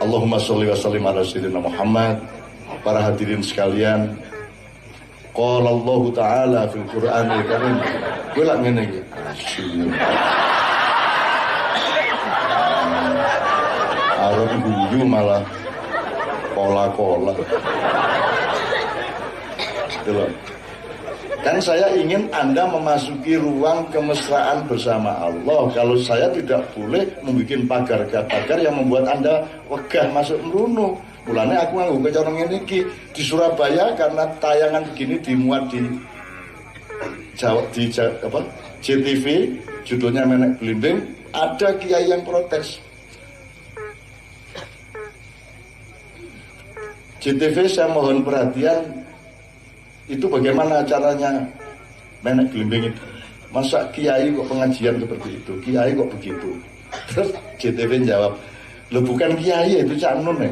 Allahumma sholli wa sallim ala sayyidina Muhammad. Para hadirin sekalian, qala Allah Ta'ala fil Qur'anil Karim. Kowe lak ngene iki. Arep guyu malah kola-kola. Gitu. Kan saya ingin Anda memasuki ruang kemesraan bersama Allah. Kalau saya tidak boleh membuat pagar-pagar yang membuat Anda wegah masuk merunu. Mulanya aku nganggo cara ngene iki di Surabaya karena tayangan begini dimuat di JTV, judulnya Menek Blimbing, ada kiai yang protes. JTV, saya mohon perhatian. Itu bagaimana caranya Menek Blimbing itu? Masa kiai kok pengajian seperti itu? Kiai kok begitu? Terus JTV jawab, lo bukan kiai itu Cak Nun ya.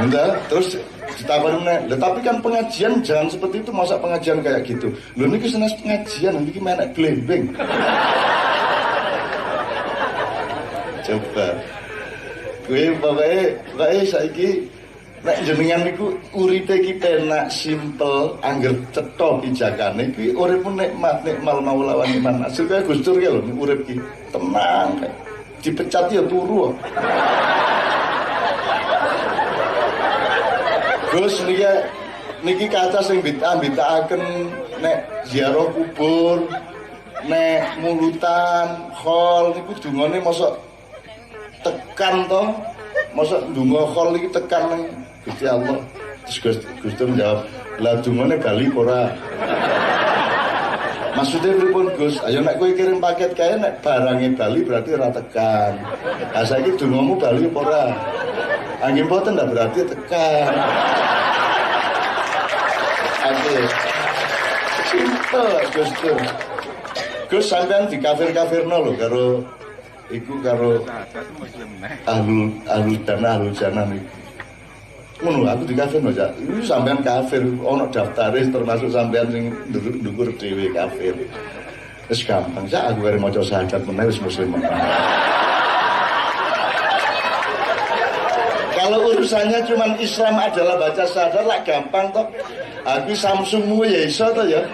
Enggak, terus ditawarin, tapi kan pengajian jangan seperti itu, masa pengajian kayak gitu? Lo ini kesenas pengajian, nanti Menek Blimbing. Coba, gue pokoknya saiki nek jenengan niku uripe iki penak simpel angger cetha pijakane iki uripmu nikmat nikmal maula wa ni'man nasir kaya Gus Dur ki lho urip iki tenang kae dipecat ya turu. Gus niki kaca sing bid'ah-bid'ahaken nek ziarah kubur nek mulutan khol niku dungane mosok tekan to mosok ndonga khol iki tekan ning Gusti Allah. Terus Gus Dur jawab, lah dungane bali ora. Maksudnya pripun Gus? Ayo nek kowe kirim paket kae nek barange bali berarti ora tekan. Lah saiki dongamu bali apa ora? Angin boten ndak berarti tekan. Oke. Simple Gus Dur. Gus sampean dikafir-kafirno lho karo iku karo ahlul jannah niku. Ngono aku dikafir no Cak. Iki sampean kafir, ono daftare termasuk sampean sing ndukur dhewe kafir. Wis gampang Cak, aku arep maca syahadat meneh wis muslim. Kalau urusannya cuman Islam adalah baca syahadat lah gampang toh. Aku Samsungmu ya iso toh ya.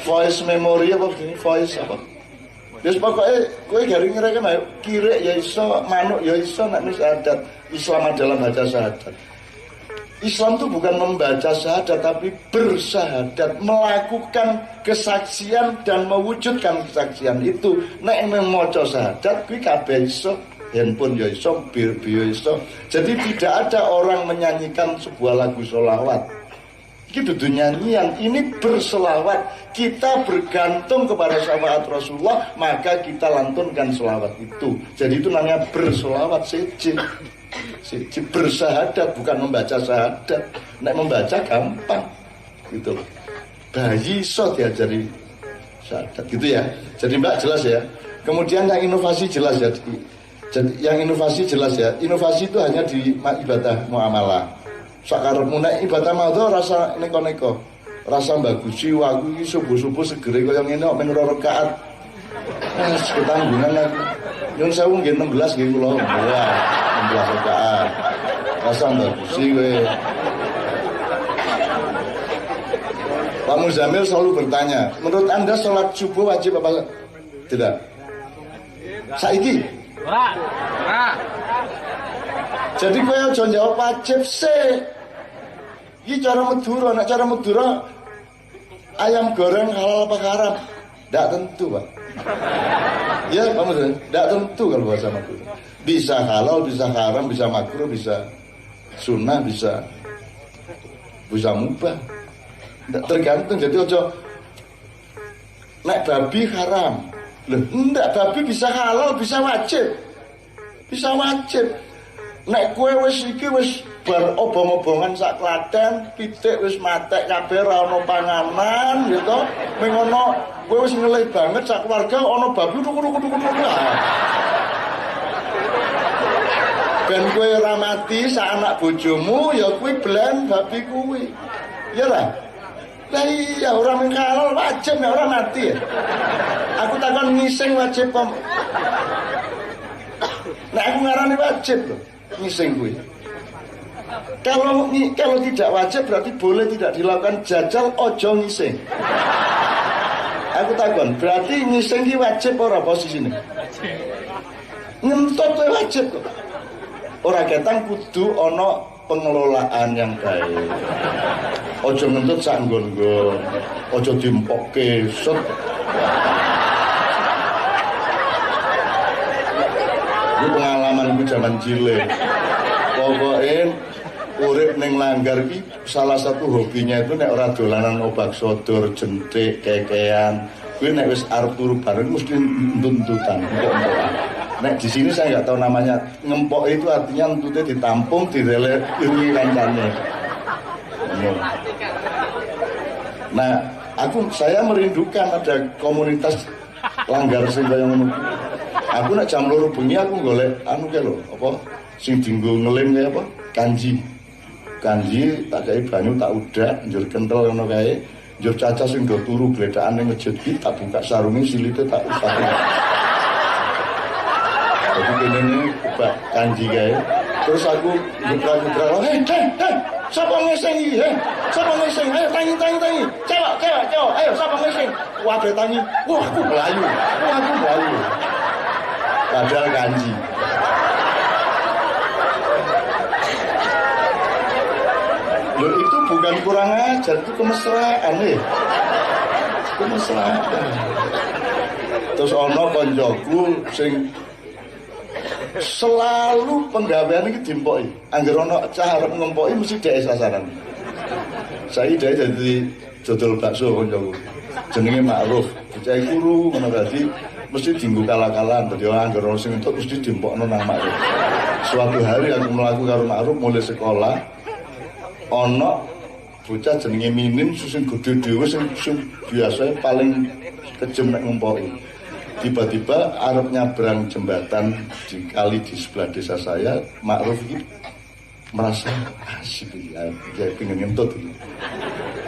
Voice memory apa begini? Voice apa? Terus pokoknya kowe garing ngereken ayo kirek ya iso, manuk ya iso nek syahadat. Islam adalah baca syahadat. Islam itu bukan membaca syahadat tapi bersyahadat, melakukan kesaksian dan mewujudkan kesaksian itu. Nek maca syahadat kuwi kabeh iso, handphone ya iso, bio iso. Jadi tidak ada orang menyanyikan sebuah lagu sholawat. Itu nyanyian, ini berselawat. Kita bergantung kepada syafaat Rasulullah, maka kita lantunkan selawat itu. Jadi itu namanya berselawat, siji bersyahadat, bukan membaca syahadat. Nek membaca gampang gitu. Bayi iso diajari syahadat gitu ya. Jadi Mbak jelas ya. Kemudian yang inovasi jelas ya. Jadi yang inovasi jelas ya. Inovasi itu hanya di ibadah muamalah. Sakarepmu nek ibadah maudhu rasa neko-neko. Rasa bagusi waku iki subuh-subuh segere kaya ngene kok men 2 rakaat. Wis ketanggungan aku. Nyun sewu nggih 16 nggih kula. Ya, 16 rakaat. Rasa bagusi kowe. Pak Muzamil selalu bertanya, menurut Anda sholat subuh wajib apa tidak? Saiki? Ora. Jadi kowe aja jawab wajib sih. Iki cara Madura, nek cara Madura ayam goreng halal apa haram? Tidak tentu, Pak. Ya, Pak Mas, tidak tentu kalau bahasa Madura. Bisa halal, bisa haram, bisa makruh, bisa sunnah, bisa mubah. Tergantung. Jadi ojo nek babi haram. Loh, enggak, babi bisa halal, bisa wajib. Bisa wajib. Nek kowe wis iki wis bar obong-obongan sak Klaten, pitik wis matek kabeh ora ono panganan gitu. Ming ono kowe wis ngelih banget sak keluarga ono babi kudu. Ben kowe ora mati sak anak bojomu ya kuwi blen babi kuwi. Ya lah. Lah iya ora mung halal wajib nek ora mati ya. Aku takon ngising wajib Nah aku ngarani wajib loh ngising kuwi. Kalau tidak wajib berarti boleh tidak dilakukan jajal ojo ngising. Aku takon, berarti ngising ki wajib ora posisine? Ngentut kuwi wajib kok. Ora ketang kudu ana pengelolaan yang baik. Ojo ngentut sak nggon-nggon. Ojo dimpokke set. Ini pengalamanku zaman cilik. Pokoknya urip ning langgar iki salah satu hobinya itu nek ora dolanan obak sodor, jentik, kekean. Kuwi nek wis arep turu bareng mesti entut-entutan. Nek di sini saya nggak tahu namanya ngempok itu artinya entutnya ditampung, direlek irungi kancane. Nah, saya merindukan ada komunitas langgar sing kaya ngono. Aku nek jam 2 bengi aku golek anu ke lho, apa sing dienggo ngelim kaya apa? Kanji tak kei banyu tak udak njur kentel ngono kae. Njur cacah sing do turu gledakan ning masjid iki tak buka sarunge silite tak usah. Jadi kene buka kanji kae. Terus aku buka-buka, hei, siapa ngeseng iki? Siapa ngeseng? Ayo tangi. Cewek, ayo siapa ngeseng? Wah, ada tangi. Wah, aku melayu. Padahal kanji. Loh, itu bukan kurang ajar, itu kemesraan kemesraan. Terus ono koncoku sing selalu penggawean iki dimpoki. Angger ono cah arep ngempoki mesti dhek sasaran. Saiki dhek dadi dodol bakso koncoku. Jenenge Ma'ruf. Bocah guru ngono dadi mesti dienggo kala-kalan dadi angger ono sing entuk mesti dimpokno nang Ma'ruf. Suatu hari aku mlaku karo Ma'ruf mulai sekolah. Ono bocah jenenge Minim sing gedhe dhewe sing biasa paling kejem nek ngempoki. Tiba-tiba arep nyabrang jembatan di kali di sebelah desa saya, Ma'ruf ini merasa asik ya pengen ngentut ini.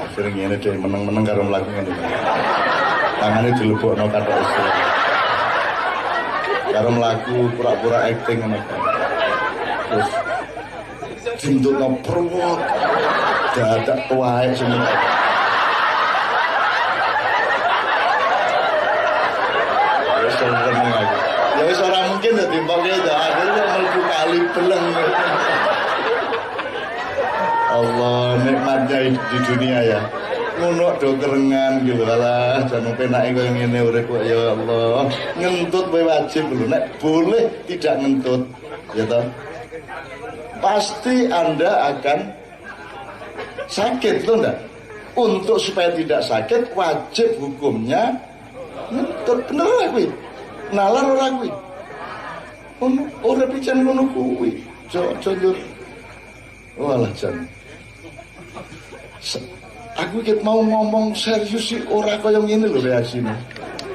Akhirnya ini dia meneng-meneng karo mlaku ngene. Tangane dilebokno kathok istilah. Karo mlaku pura-pura acting ngono. Terus dintutno perwot. Dadak wae semua. Ya wis ora mungkin dadi pokoke akhirnya mlebu kali beleng. Allah nikmatnya di dunia ya. Ngono do kerengan gitu alah jan penake koyo ngene urip kok ya Allah. Ngentut wae wajib lho nek boleh tidak ngentut ya toh. Pasti Anda akan sakit tuh enggak? Untuk supaya tidak sakit wajib hukumnya ngentut bener lah kuwi. Nalar ora kuwi. Ora pican ngono kuwi. Jujur. Walah jan. Aku iki mau ngomong serius sih ora kaya ngene lho reaksine.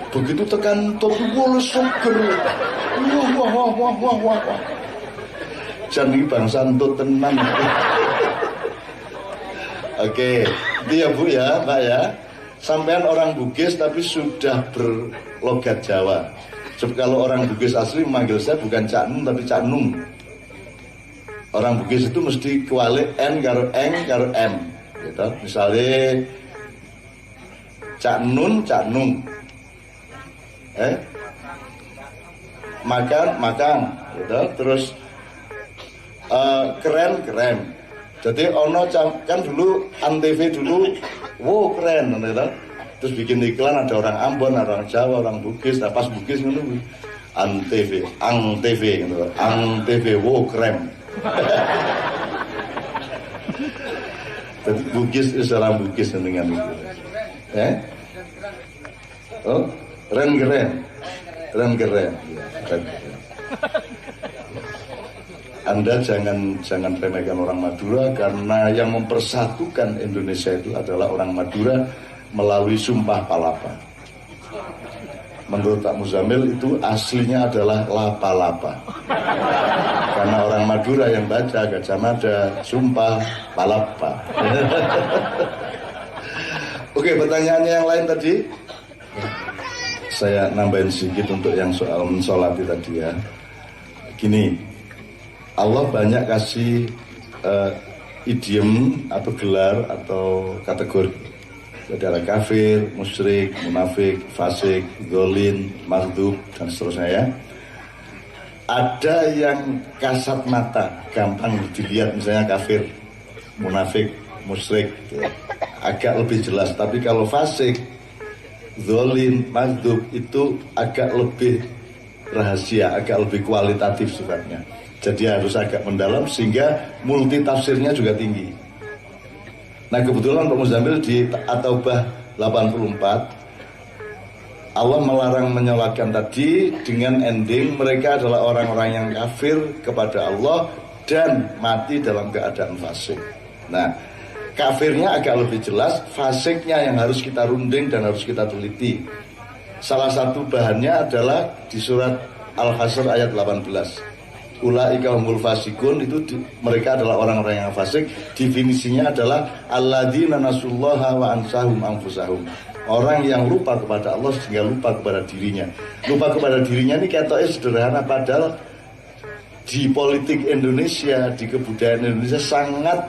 Begitu tekan top wol seger. Wah. Jan iki bangsa entut tenan. Oke, itu ya Bu ya, Pak ya. Sampean orang Bugis tapi sudah berlogat Jawa. Sebab kalau orang Bugis asli memanggil saya bukan Cak Nun tapi Cak Nung. Orang Bugis itu mesti kualik N karo Eng karo M. Gitu. Misalnya Cak Nun, Cak Nung. Makan. Gitu. Terus keren. Jadi ono kan dulu Antv dulu, wow keren, gitu. Terus bikin iklan ada orang Ambon, ada orang Jawa, orang Bugis, nah pas Bugis ngono Antv, gitu. Antv, wow keren. Jadi Bugis itu orang Bugis dengan itu. Oh, keren. Anda jangan remehkan orang Madura karena yang mempersatukan Indonesia itu adalah orang Madura melalui Sumpah Palapa. Menurut Pak Muzamil itu aslinya adalah lapa-lapa. Karena orang Madura yang baca Gajah Mada Sumpah Palapa. Oke, pertanyaannya yang lain tadi. Saya nambahin sedikit untuk yang soal mensolati tadi ya. gini, Allah banyak kasih idiom atau gelar atau kategori. Ada kafir, musyrik, munafik, fasik, dzalin, maghdub dan seterusnya ya. Ada yang kasat mata, gampang dilihat, misalnya kafir, munafik, musyrik, gitu. Agak lebih jelas. Tapi kalau fasik, dzalin, maghdub itu agak lebih rahasia, agak lebih kualitatif sifatnya. Jadi harus agak mendalam sehingga multi tafsirnya juga tinggi. Nah kebetulan Pak Muzammil di At-Taubah 84 Allah melarang menyolatkan tadi dengan ending mereka adalah orang-orang yang kafir kepada Allah dan mati dalam keadaan fasik. Nah kafirnya agak lebih jelas, fasiknya yang harus kita runding dan harus kita teliti. Salah satu bahannya adalah di surat Al-Hasr ayat 18. Ulaika humul fasikun, itu mereka adalah orang-orang yang fasik. Definisinya adalah alladzina nasullaha wa ansahum anfusahum. Orang yang lupa kepada Allah sehingga lupa kepada dirinya. Lupa kepada dirinya ini katanya sederhana, padahal di politik Indonesia, di kebudayaan Indonesia sangat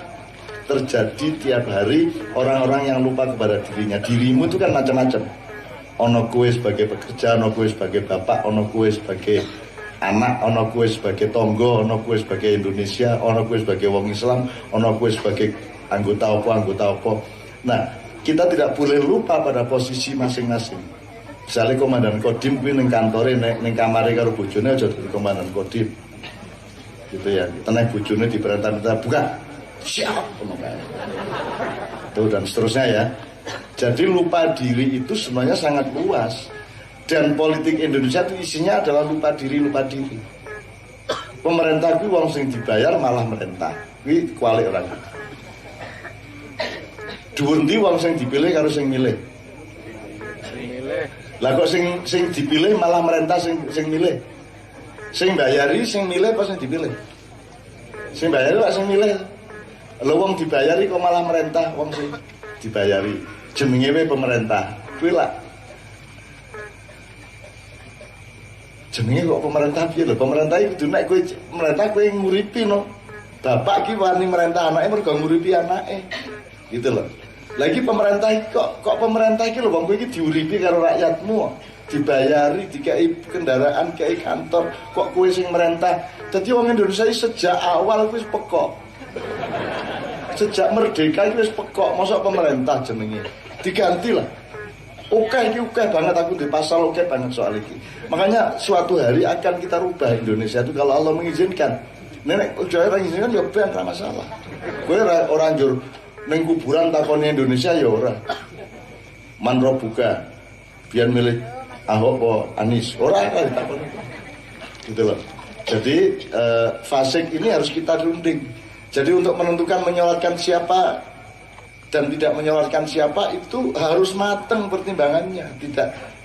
terjadi tiap hari orang-orang yang lupa kepada dirinya. Dirimu itu kan macam-macam. Ono kowe sebagai pekerja, ono kowe sebagai bapak, ono kowe sebagai anak, ono kowe sebagai tonggo, ono kowe sebagai Indonesia, ono kowe sebagai wong Islam, ono kowe sebagai anggota apa. Nah, kita tidak boleh lupa pada posisi masing-masing. Misalnya komandan Kodim kuwi ning kantore ning kamare karo bojone aja dadi komandan Kodim. Gitu ya. Tenang bojone diperintah buka. Siap ngono kae. Tuh dan seterusnya ya. Jadi lupa diri itu sebenarnya sangat luas. Dan politik Indonesia itu isinya adalah lupa diri. Pemerintah kuwi wong sing dibayar malah merintah. Kuwi kualik ora. Dhuwur ndi wong sing dipilih karo sing milih? Lah kok sing dipilih malah merintah sing milih. Sing bayari sing milih apa sing dipilih? Sing bayari kok sing milih. Lho wong dibayari kok malah merintah wong sing dibayari. Jenenge wae pemerintah. Kuwi lah jenenge kok pemerintah piye lho? Pemerintah iki kudu nek kowe pemerintah kowe nguripi no. Bapak ki wani merintah anake mergo nguripi anake. Gitu loh. Lagi pemerintah kok pemerintah iki lho wong kowe iki diuripi karo rakyatmu. Dibayari, dikai kendaraan, dikai kantor, kok kowe sing merintah. Dadi wong Indonesia iki sejak awal wis pekok. Sejak merdeka iki wis pekok, mosok pemerintah jenenge. Digantilah. Oke banget aku di pasal oke banget soal ini. Makanya suatu hari akan kita rubah Indonesia itu kalau Allah mengizinkan. Nenek udah orang izinkan ya ben ora masalah. Kowe ora njur ning kuburan takone Indonesia ya ora. Man robuka. Biar milih Ahok apa Anies. Ora ditakoni. Gitu loh. Jadi fasik ini harus kita runding. Jadi untuk menentukan menyolatkan siapa dan tidak menyolatkan siapa itu harus mateng pertimbangannya.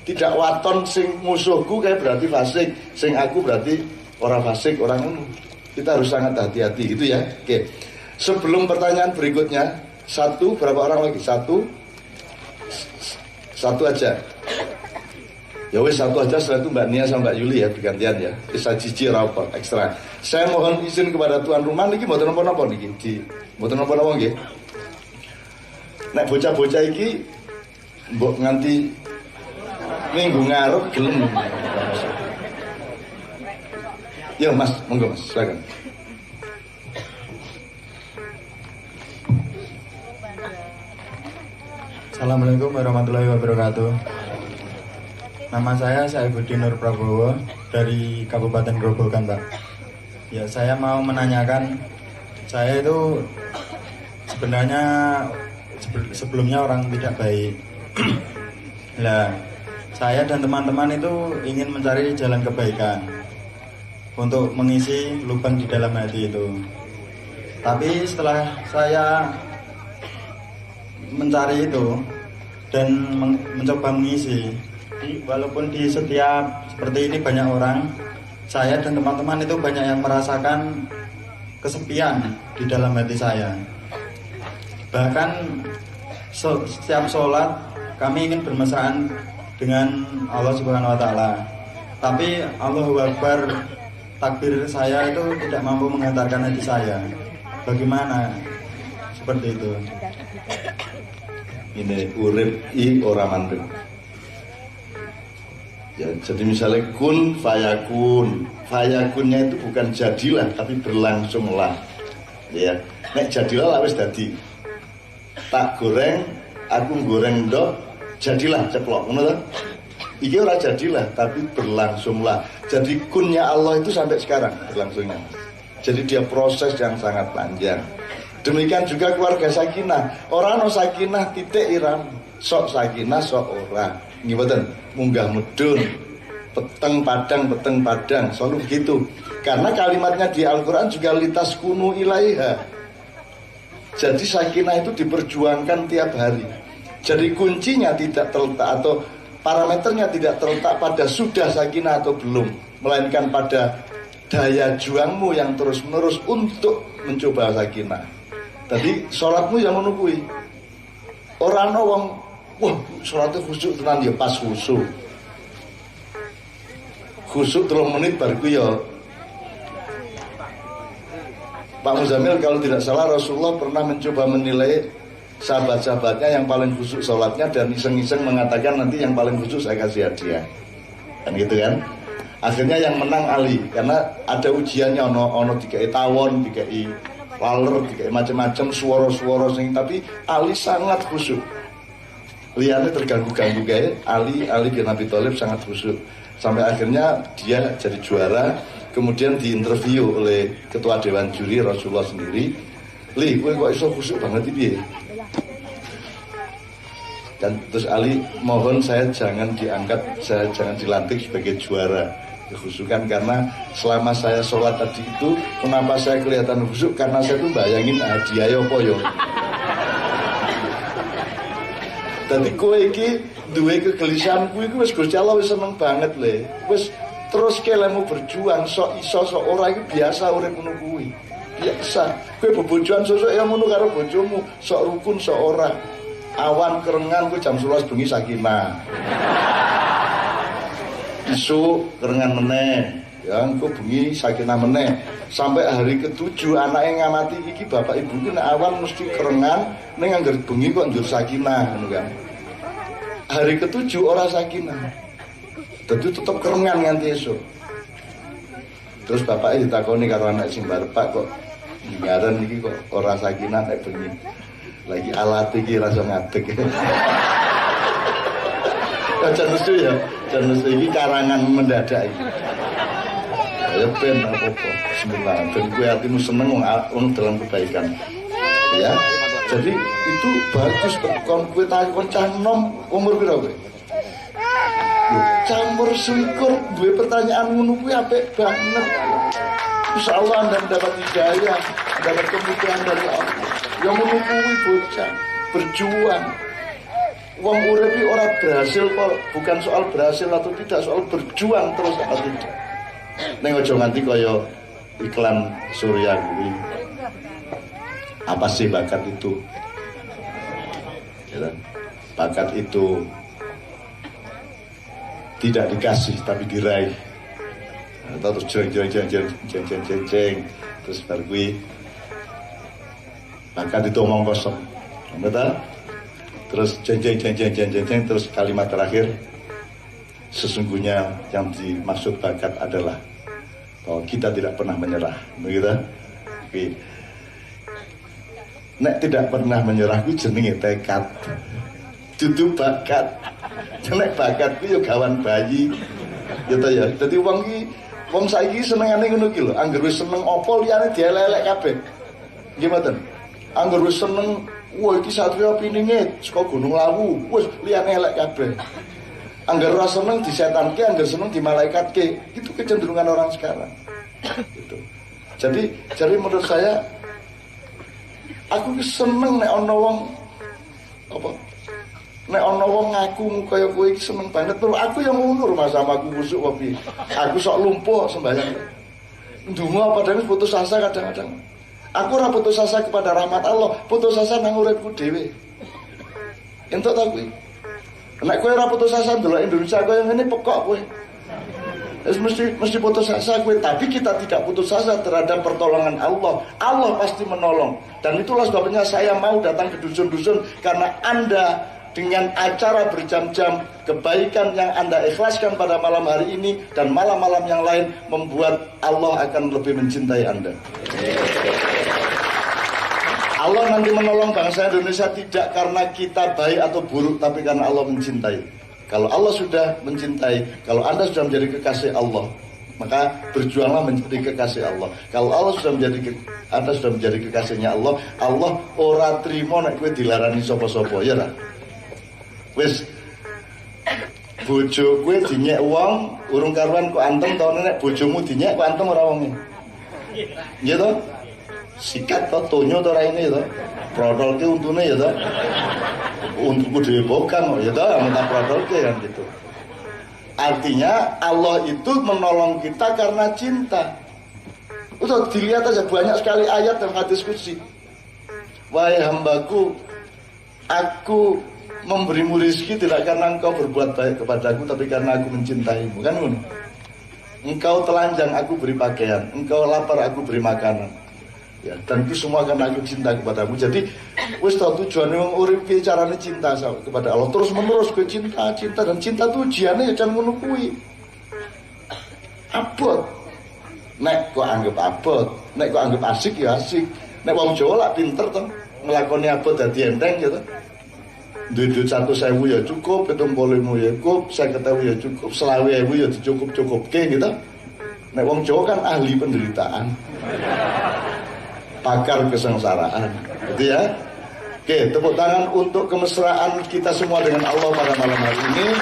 Tidak waton sing musuhku kayak berarti fasik, sing aku berarti orang fasik, orang unu. Kita harus sangat hati-hati gitu ya. Oke. Sebelum pertanyaan berikutnya, berapa orang lagi? Satu aja. Ya wes satu aja, setelah itu Mbak Nia sama Mbak Yuli ya bergantian ya. Bisa cici rapor ekstra. Saya mohon izin kepada tuan rumah niki mboten napa-napa niki. Mboten napa-napa nggih. Nek bocah-bocah iki mbok nganti minggu ngarep gelem. Ya Mas, monggo Mas, silakan. Assalamualaikum warahmatullahi wabarakatuh. Nama saya Saifuddin Nur Prabowo dari Kabupaten Grobogan, Pak. Ya, saya mau menanyakan, saya itu sebenarnya sebelumnya orang tidak baik. Nah, saya dan teman-teman itu ingin mencari jalan kebaikan untuk mengisi lubang di dalam hati itu. Tapi setelah saya mencari itu dan mencoba mengisi, walaupun di setiap seperti ini banyak orang, saya dan teman-teman itu banyak yang merasakan kesepian di dalam hati saya. Bahkan setiap sholat kami ingin bermesraan dengan Allah Subhanahu Wa Taala, tapi Allahu Akbar takbir saya itu tidak mampu mengantarkan hati saya. Bagaimana? Seperti itu. Ini urip I ora mandeg. Ya, jadi misalnya kun fayakun. Fayakunnya itu bukan jadilah tapi berlangsunglah. Ya, nek jadilah wis dadi. Tak goreng, aku goreng ndok, jadilah ceplok, ngono to? Iki ora jadilah tapi berlangsunglah. Jadi kunnya Allah itu sampai sekarang berlangsungnya. Jadi dia proses yang sangat panjang. Demikian juga keluarga Sakinah. Orang no Sakinah titik iram, sok Sakinah sok ora. Nggih munggah mudun, peteng padang, selalu begitu. Karena kalimatnya di Al-Qur'an juga litas kunu ilaiha. Jadi Sakinah itu diperjuangkan tiap hari. Jadi kuncinya tidak terletak atau parameternya tidak terletak pada sudah Sakinah atau belum, melainkan pada daya juangmu yang terus-menerus untuk mencoba Sakinah. Tadi sholatmu yang menunggui. Orang wong, wah sholatnya khusyuk tenan ya pas khusyuk. Khusyuk 3 menit baru ya. Pak Muzamil kalau tidak salah Rasulullah pernah mencoba menilai sahabat-sahabatnya yang paling khusyuk sholatnya dan iseng-iseng mengatakan nanti yang paling khusyuk saya kasih hadiah. Kan gitu kan? Akhirnya yang menang Ali karena ada ujiannya ono dikai tawon, dikai laler, dikai macam-macam suara-suara sing tapi Ali sangat khusyuk. Liane terganggu-ganggu gawe, Ali bin Abi Thalib sangat khusyuk. Sampai akhirnya dia jadi juara, kemudian diinterview oleh ketua dewan juri Rasulullah sendiri. Li, kowe kok iso khusyuk banget iki? Dan terus Ali mohon saya jangan diangkat, saya jangan dilantik sebagai juara kekhusyukan karena selama saya sholat tadi itu kenapa saya kelihatan khusyuk karena saya tuh bayangin hadiah apa yo. Tadi kowe iki duwe kegelisahan kuwi wis Gusti Allah wis seneng banget le. Wis terus kelemu berjuang sok iso sok ora iki biasa urip ngono kuwi. Biasa. Kowe bebojoan sesuk ya ngono karo bojomu, sok rukun sok ora. Awan kerengan kowe jam 11 bengi Sakinah. Isu kerengan meneh, ya engko bengi Sakinah meneh. Sampai hari ke-7 anaknya ngamati iki bapak ibu ki nek awan mesti kerengan, ning angger bengi kok njur Sakinah ngono kan. Hari ke-7 ora Sakinah. Dadi tetep kerengan nganti esuk. Terus bapaknya ditakoni karo anak sing barepak kok ngaran iki kok ora Sakinah nek bengi. Lagi alat iki rasa ngadeg. Jan mesti ya, jan mesti iki karangan mendadak iki. Ya ben apa-apa. Bismillah. Ben kowe atimu seneng wong dalam kebaikan. Ya. Jadi itu bagus kon kowe takon cah nom umur pira kowe? Campur selikur duwe pertanyaan ngono kuwi apik banget. Insyaallah Anda mendapat hidayah, mendapat kemudahan dari Allah. Yang ngono kuwi bocah berjuang. Wong urip iki ora berhasil kok, bukan soal berhasil atau tidak, soal berjuang terus atau tidak. Ning aja nganti kaya iklan Surya kuwi. Apa sih bakat itu? Ya, bakat itu tidak dikasih tapi diraih. Atau terus jeng terus baru kuwi bakat itu omong kosong. Betul? Terus jeng terus kalimat terakhir sesungguhnya yang dimaksud bakat adalah bahwa kita tidak pernah menyerah, begitu? Oke. Nek tidak pernah menyerah ku jenenge tekad. Dudu bakat. Nek bakat ku yo gawan bayi. Gitu ya. Dadi wong saiki senengane ngono ki lho, anggere wis seneng apa liyane dielek-elek kabeh. Nggih mboten? Anggere wis seneng wah iki Satria Piningit saka Gunung Lawu, wis liyane elek kabeh. Angger ora seneng disetanke, angger seneng dimalaikatke. Itu kecenderungan orang sekarang. Gitu. Jadi menurut saya aku ki seneng nek ana wong apa? Nek ana wong ngaku kaya kowe iki seneng banget, terus aku yang ngono Mas sama aku busuk kok piye. Aku sok lumpuh sembahyang. Ndonga padahal putus asa kadang-kadang. Aku ora putus asa kepada rahmat Allah, putus asa nang uripku dhewe. Entuk ta kuwi. Nek kowe ora putus asa ndelok Indonesia kaya ngene pekok kowe. mesti putus asa gue, tapi kita tidak putus asa terhadap pertolongan Allah. Allah pasti menolong. Dan itulah sebabnya saya mau datang ke dusun-dusun, karena Anda dengan acara berjam-jam kebaikan yang Anda ikhlaskan pada malam hari ini dan malam-malam yang lain membuat Allah akan lebih mencintai Anda. Allah nanti menolong bangsa Indonesia tidak karena kita baik atau buruk, tapi karena Allah mencintai. Kalau Allah sudah mencintai, kalau Anda sudah menjadi kekasih Allah, maka berjuanglah menjadi kekasih Allah. Kalau Anda sudah menjadi kekasihnya Allah, Allah ora trimo nek kowe dilarani sapa-sapa, ya ra? Wis bojo kowe dinyek wong, urung karuan kok antem to, nek bojomu dinyek kok antem ora wonge. Nggih to? Sikat to, tonyo to raine to. Protolke untune ya to. Untukku dhewe bukan ya toh, minta protolke kan gitu. Artinya Allah itu menolong kita karena cinta. Udah dilihat aja banyak sekali ayat dan hadis qudsi. Wahai hambaku, aku memberimu rezeki tidak karena engkau berbuat baik kepadaku, tapi karena aku mencintaimu, kan ngono. Engkau telanjang, aku beri pakaian. Engkau lapar, aku beri makanan. Ya, dan itu semua karena aku cinta kepadamu. Jadi wis tau tujuane wong urip piye carane cinta kepada Allah, terus menerus ke cinta dan cinta itu ujiane ya jan ngono kuwi. Abot. Nek kok anggap abot, nek kok anggap asik ya asik. Nek wong Jawa lak pinter to, nglakoni abot dadi enteng ya to. Duit 100.000 ya cukup, 70.000 ya cukup, 50.000 ya cukup, 20.000 ya dicukup-cukupke gitu. Nek wong Jawa kan ahli penderitaan. Pakar kesengsaraan, gitu ya. Oke, tepuk tangan untuk kemesraan kita semua dengan Allah pada malam hari ini.